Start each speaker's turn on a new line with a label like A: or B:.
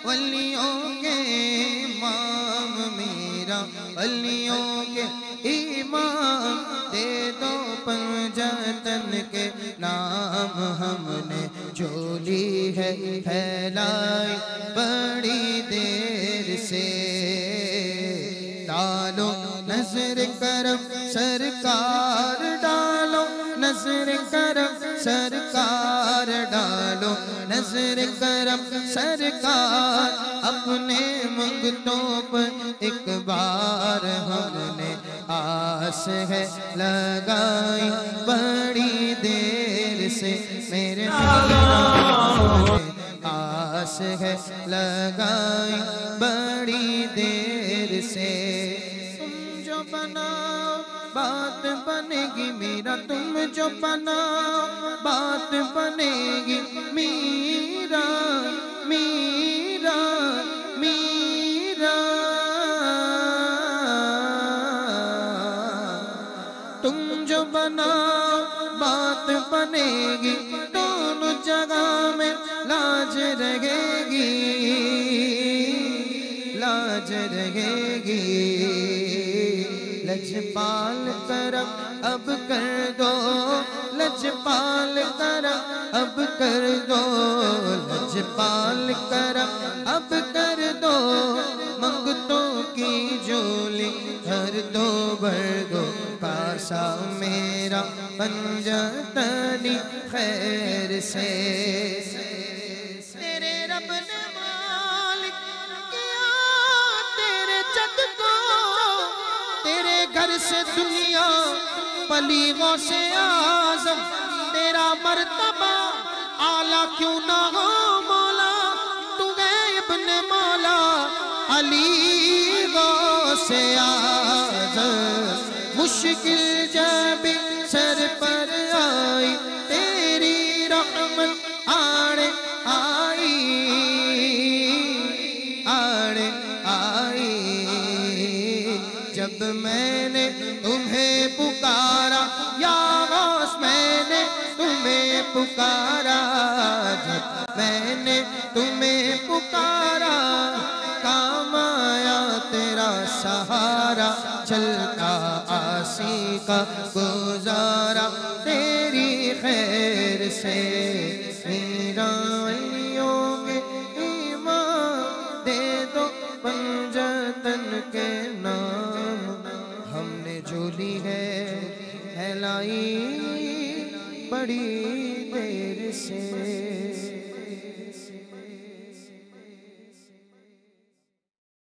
A: वलियों के इमाम मेरा वलियों के इमाम दे दो पंजतन के नाम हमने झोली है फैलाई बड़ी देर से डालो नजर करम सरकार डालो नजर करम सरकार डालो नजर करम सरकार अपने मंगतों पर एक बार हमने आस है लगाई बड़ी देर से मेरे आस है लगाई बड़ी देर से तुम जो बनाओ बात बनेगी मेरा तुम जो बनाओ बात बनेगी मीरा मीरा मीरा तुम जो बनाओ बात बनेगी दोनों जगह में लाज रहेगी लाज रहेगी लजपाल करम अब कर दो लजपाल करम अब कर दो लजपाल करम अब कर दो मंगतों की झोली भर दो भर दो कासा मेरा पंजतनी खैर से तेरे रब ने मालिक किया तेरे जग को तेरे घर से दुनिया पलीगों से आजम तेरा मर्तबा आला क्यों ना हो मौला तू गैब ने मौला अली गो से आजम मुश्किल जब सर पर आई तेरी रहमत आड़े आई आड़े आई जब मैंने तुम्हें पुकारा या गौस मैंने तुम्हें पुकारा जब मैंने तुम्हें पुकारा काम आया तेरा सहारा चलता आसी का गुजारा तेरी खैर से मेरा वलियों के ईमान दे दो पंजतन के नाम हमने झोली है फैलाई बड़ी